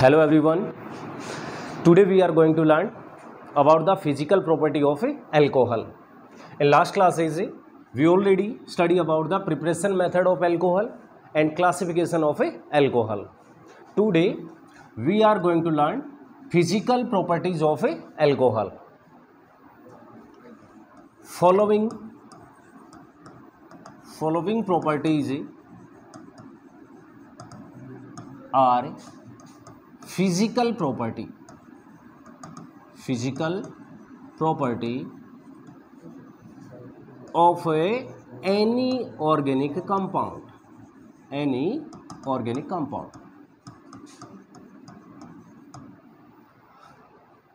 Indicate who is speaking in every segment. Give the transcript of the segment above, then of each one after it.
Speaker 1: Hello everyone. Today we are going to learn about the physical property of alcohol. In last classes we already study about the preparation method of alcohol and classification of alcohol. Today we are going to learn physical properties of alcohol. Following properties are physical property of any organic compound.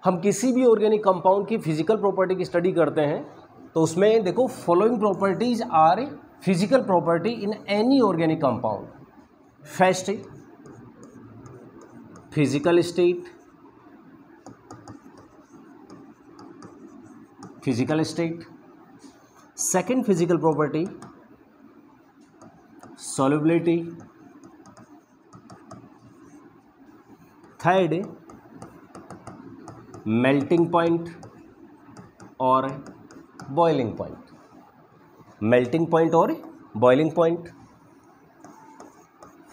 Speaker 1: हम किसी भी organic compound की physical property की study करते हैं तो उसमें देखो following properties are physical property in any organic compound. First physical state, second physical property solubility, third melting point और boiling point.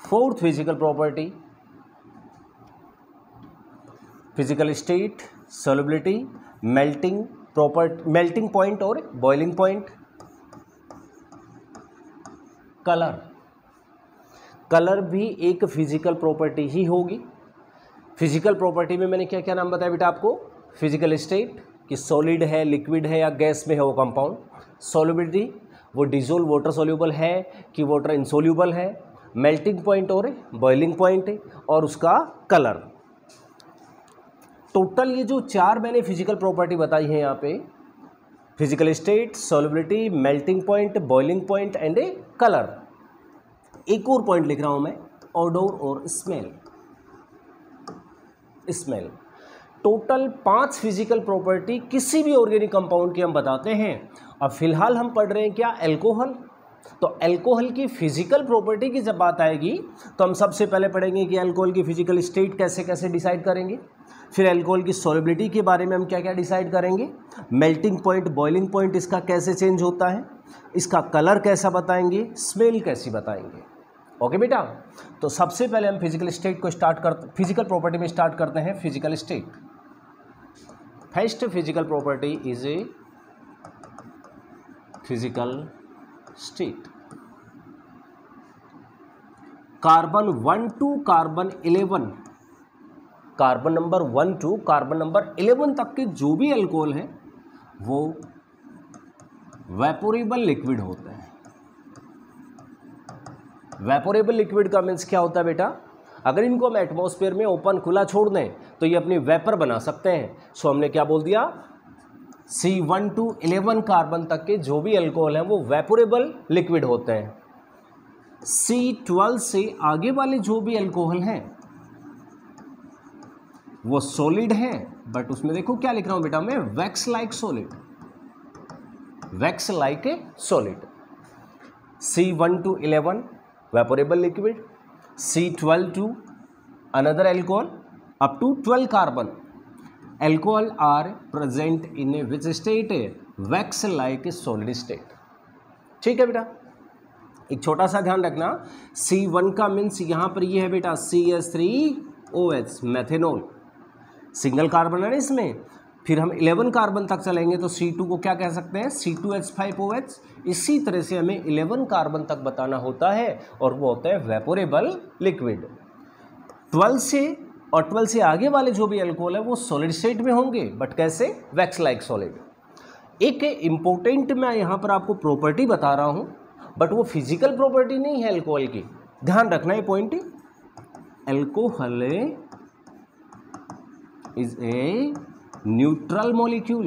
Speaker 1: Fourth physical property physical state, solubility, melting point और boiling point. Colour भी एक physical property ही होगी. Physical property में मैंने क्या क्या नाम बताया बेटा आपको? फिजिकल स्टेट कि सॉलिड है, लिक्विड है या गैस में है वो कंपाउंड. सॉल्युबिलिटी वो डिजोल्व वाटर सॉल्यूबल है कि वाटर इनसॉल्यूबल है. मेल्टिंग पॉइंट और बॉइलिंग पॉइंट और उसका कलर. टोटल ये जो चार मैंने फिजिकल प्रॉपर्टी बताई है यहाँ पे, physical state, solubility, melting point, boiling point and A colour. एक और पॉइंट लिख रहा हूँ मैं, ओडोर और स्मेल. टोटल 5 फिजिकल प्रॉपर्टी किसी भी ऑर्गेनिक कंपाउंड की हम बताते हैं. अब फिलहाल हम पढ़ रहे हैं क्या? अल्कोहल. तो अल्कोहल की फिजिकल प्रॉपर्टी की जब बात आएगी तो हम सबसे पहले पढ़ेंगे कि अल्कोहल की फिजिकल स्टेट कैसे कैसे डिसाइड करेंगे. फिर अल्कोहल की सॉल्युबिलिटी के बारे में हम क्या क्या डिसाइड करेंगे. मेल्टिंग पॉइंट, बॉइलिंग पॉइंट इसका कैसे चेंज होता है, इसका कलर कैसा बताएंगे, स्मेल कैसी बताएंगे. ओके बेटा. तो सबसे पहले हम फिजिकल प्रॉपर्टी में स्टार्ट करते हैं. Physical state. First physical property is a physical state. Carbon 1 to carbon 11, carbon number 1 to carbon number 11 तक के जो भी अल्कोहल है वो वेपोरेबल लिक्विड होते हैं. वेपोरेबल लिक्विड का मीन्स क्या होता है बेटा? अगर इनको हम एटमॉस्फेयर में ओपन खुला छोड़ दें तो ये अपनी वेपर बना सकते हैं. सो हमने क्या बोल दिया? C1 to 11 कार्बन तक के जो भी अल्कोहल हैं वो वेपोरेबल लिक्विड होते हैं. C12 से आगे वाले जो भी अल्कोहल हैं वो सॉलिड है. बट उसमें देखो क्या लिख रहा हूं बेटा मैं? Wax like solid. C1 to 11 vaporable liquid. C12 to another alcohol up to 12 carbon alcohol are present in a which state? wax like solid state. ठीक है बेटा. एक छोटा सा ध्यान रखना, C1 का मीन्स यहाँ पर ये है बेटा CH3OH मैथेनॉल, सिंगल कार्बन है इसमें. फिर हम 11 कार्बन तक चलेंगे तो C2 को क्या कह सकते हैं? C2H5OH. इसी तरह से हमें 11 कार्बन तक बताना होता है और वो होता है वेपोरेबल लिक्विड. 12 से आगे वाले जो भी अल्कोहल है वो सॉलिड स्टेट में होंगे. बट कैसे? Wax like solid. एक इम्पोर्टेंट मैं यहाँ पर आपको प्रॉपर्टी बता रहा हूँ बट वो फिजिकल प्रॉपर्टी नहीं है अल्कोहल की. ध्यान रखना ये point. Alcohol is a neutral molecule.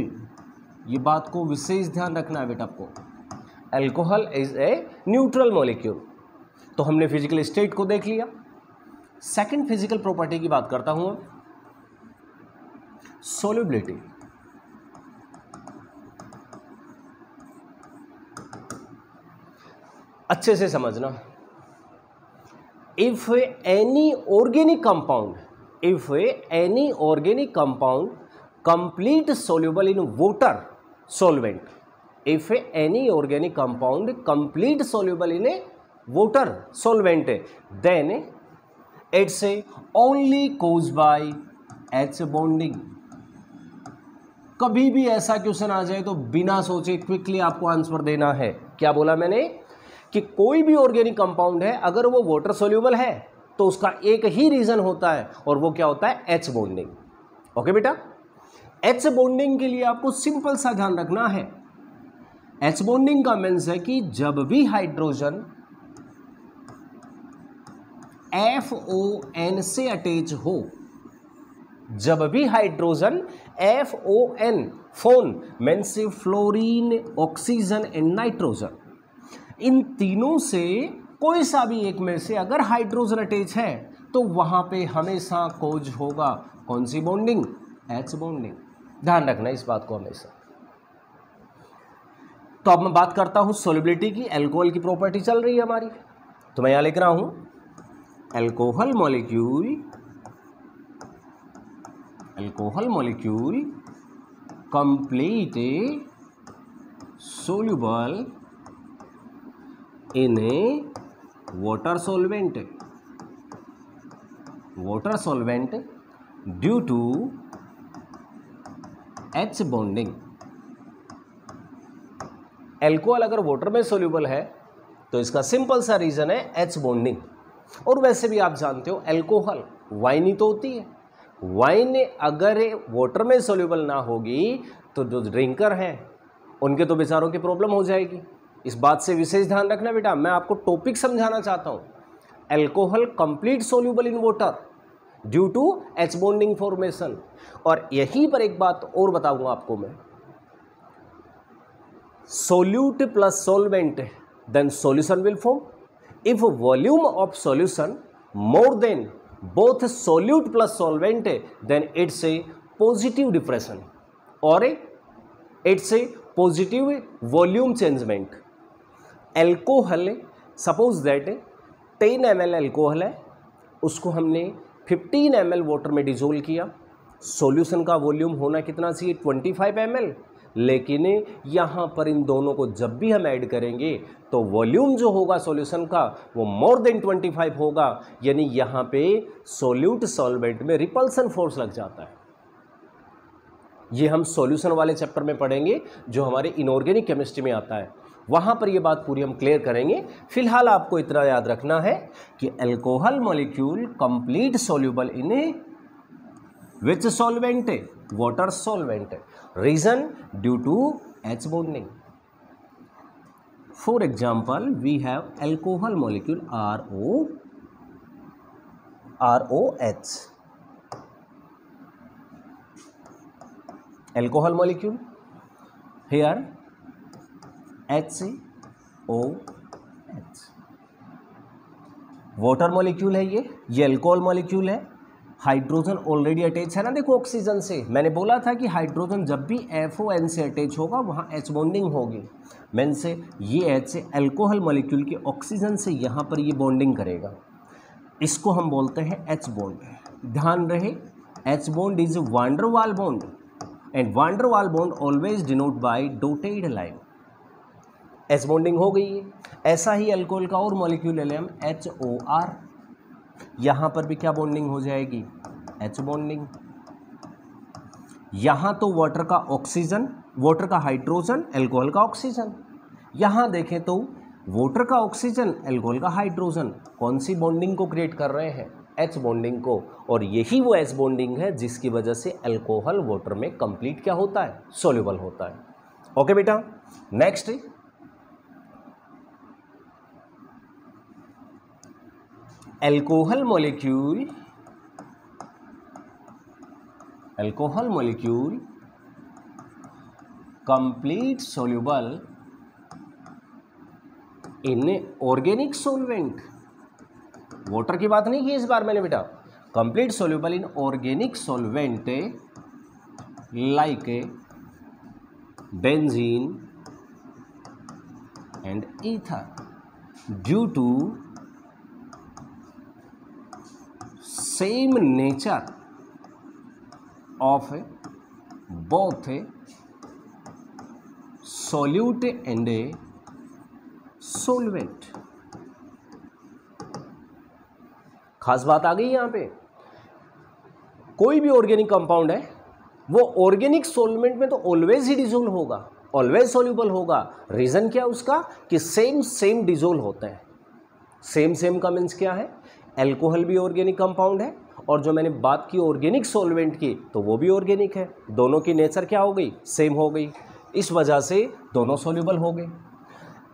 Speaker 1: ये बात को विशेष ध्यान रखना है बेटा आपको. Alcohol is a neutral molecule. तो हमने फिजिकल स्टेट को देख लिया. सेकंड फिजिकल प्रॉपर्टी की बात करता हूं. सॉल्युबिलिटी. अच्छे से समझना. If any organic compound if any organic compound complete soluble in water solvent, if any organic compound complete soluble in a water solvent, then it's only caused by H bonding. कभी भी ऐसा question आ जाए तो बिना सोचे quickly आपको answer देना है। क्या बोला मैंने कि कोई भी ऑर्गेनिक कंपाउंड है अगर वो वाटर सोल्यूबल है तो उसका एक ही रीजन होता है और वो क्या होता है? H bonding. ओके बेटा, एच बॉन्डिंग के लिए आपको सिंपल सा ध्यान रखना है। एच बॉन्डिंग का मीन्स है कि जब भी हाइड्रोजन FON से अटैच हो, जब भी hydrogen FON, FON means fluorine, oxygen and nitrogen, इन तीनों से कोई सा भी एक में से अगर हाइड्रोजन अटैच है तो वहां पे हमेशा कोज होगा कौन सी बॉन्डिंग? H bonding. ध्यान रखना इस बात को हमेशा। तो अब मैं बात करता हूं सोल्युबिलिटी की। अल्कोहल की प्रॉपर्टी चल रही है हमारी, तो मैं यहां लिख रहा हूं alcohol molecule complete soluble in a water solvent due to H bonding। Alcohol अगर वाटर में सोल्यूबल है तो इसका सिंपल सा रीजन है H बॉन्डिंग। और वैसे भी आप जानते हो एल्कोहल वाइन ही तो होती है। वाइन अगर वाटर में सोल्यूबल ना होगी तो जो ड्रिंकर हैं उनके तो बेचारों की प्रॉब्लम हो जाएगी। इस बात से विशेष ध्यान रखना बेटा, मैं आपको टॉपिक समझाना चाहता हूं। Alcohol complete soluble in water due to H bonding formation. और यहीं पर एक बात और बताऊंगा आपको मैं, solute plus solvent then solution will form. If volume of solution more than both solute plus solvent then it's a positive depression और it's a positive volume changement. Alcohol suppose that 10 ml alcohol है, उसको हमने 15 ml water में dissolve किया। Solution का volume होना कितना चाहिए? 25 ml। लेकिन यहाँ पर इन दोनों को जब भी हम ऐड करेंगे तो वॉल्यूम जो होगा सॉल्यूशन का वो मोर देन 25 होगा, यानी यहाँ पे सोल्यूट सॉल्वेंट में रिपल्सन फोर्स लग जाता है। ये हम सॉल्यूशन वाले चैप्टर में पढ़ेंगे जो हमारे इनऑर्गेनिक केमिस्ट्री में आता है, वहाँ पर ये बात पूरी हम क्लियर करेंगे। फिलहाल आपको इतना याद रखना है कि alcohol molecule complete soluble in which solvent? Water solvent. Reason due to H bonding. For example we have alcohol molecule ROH। Alcohol molecule here HCOH। Water molecule है ये अल्कोहल मॉलिक्यूल है। हाइड्रोजन ऑलरेडी अटैच है ना, देखो oxygen से। मैंने बोला था कि हाइड्रोजन जब भी FON से अटैच होगा वहाँ H बॉन्डिंग होगी। मीन से ये H अल्कोहल मॉलिक्यूल के ऑक्सीजन से यहाँ पर ये बॉन्डिंग करेगा, इसको हम बोलते हैं H बॉन्ड। ध्यान रहे H bond is one der Waals bond and van der Waals bond always denote by dotted line. H bonding हो गई है। ऐसा ही अल्कोहल का और मॉलिक्यूल ले लें हम HOR, यहाँ पर भी क्या बॉन्डिंग हो जाएगी? H bonding. यहाँ तो वाटर का ऑक्सीजन, वाटर का हाइड्रोजन, अल्कोहल का ऑक्सीजन। यहाँ देखें तो वाटर का ऑक्सीजन, अल्कोहल का हाइड्रोजन, कौन सी बॉन्डिंग को क्रिएट कर रहे हैं? H बॉन्डिंग को। और यही वो H बॉन्डिंग है जिसकी वजह से अल्कोहल वाटर में कंप्लीट क्या होता है? सोल्यूबल होता है। ओके बेटा, next alcohol molecule complete soluble in organic solvent. Water की बात नहीं की इस बार मैंने बेटा। Complete soluble in organic solvent like benzene and ether due to same nature of both solute and a solvent. खास बात आ गई यहां पे, कोई भी ऑर्गेनिक कंपाउंड है वो ऑर्गेनिक सॉल्वेंट में तो ऑलवेज ही डिजोल्व होगा, ऑलवेज सॉल्यूबल होगा। रीजन क्या उसका कि सेम डिजोल्व होते हैं। सेम का मीन्स क्या है, एल्कोहल भी ऑर्गेनिक कंपाउंड है और जो मैंने बात की ऑर्गेनिक सॉल्वेंट की तो वो भी ऑर्गेनिक है। दोनों की नेचर क्या हो गई, सेम हो गई, इस वजह से दोनों सॉल्यूबल हो गए।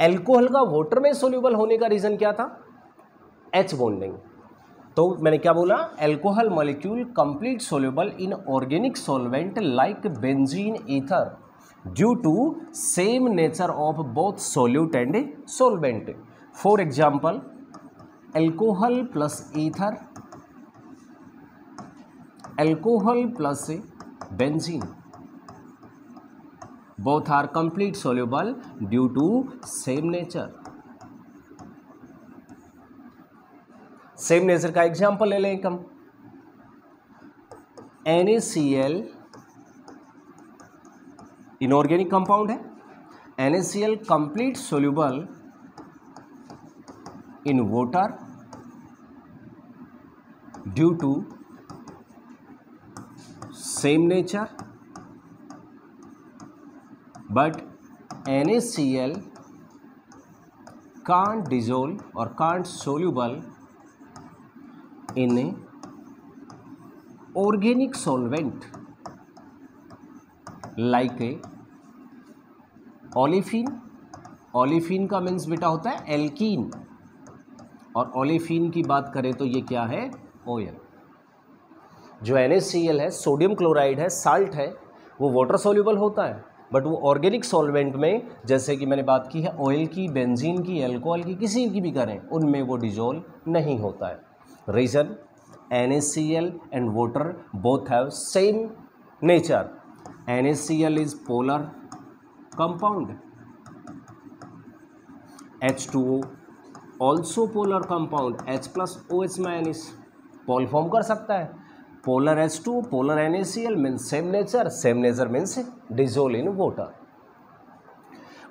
Speaker 1: एल्कोहल का वाटर में सॉल्यूबल होने का रीजन क्या था, एच बॉन्डिंग। तो मैंने क्या बोला, alcohol molecule complete soluble in organic solvent like benzene ether due to same nature of both solute and solvent. For example, alcohol plus ether, alcohol plus benzene, both are complete soluble due to same nature। Same nature का example ले लें हम, NaCl inorganic compound है, NaCl complete soluble in water due to same nature, but NaCl can't dissolve or can't soluble in a organic solvent like a olefin। olefin का means बेटा होता है alkene, और olefin की बात करें तो ये क्या है, ऑयल। जो NaCl है, सोडियम क्लोराइड है, साल्ट है, वो वाटर सोल्यूबल होता है, बट वो ऑर्गेनिक सॉल्वेंट में, जैसे कि मैंने बात की है ऑयल की, बेंजीन की, अल्कोहल की, किसी की भी करें, उनमें वो डिजोल्व नहीं होता है। Reason, NaCl and water both have same nature. NaCl is polar compound, H2O also polar compound, H+OH minus pole form कर सकता है। Polar H2, polar NaCl means same nature means dissolve in water.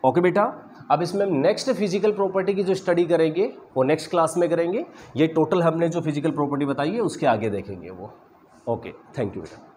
Speaker 1: Okay बेटा, अब इसमें हम next physical property की जो study करेंगे वो नेक्स्ट क्लास में करेंगे। ये टोटल हमने जो फिजिकल प्रॉपर्टी बताई है उसके आगे देखेंगे वो। ओके, थैंक यू बेटा।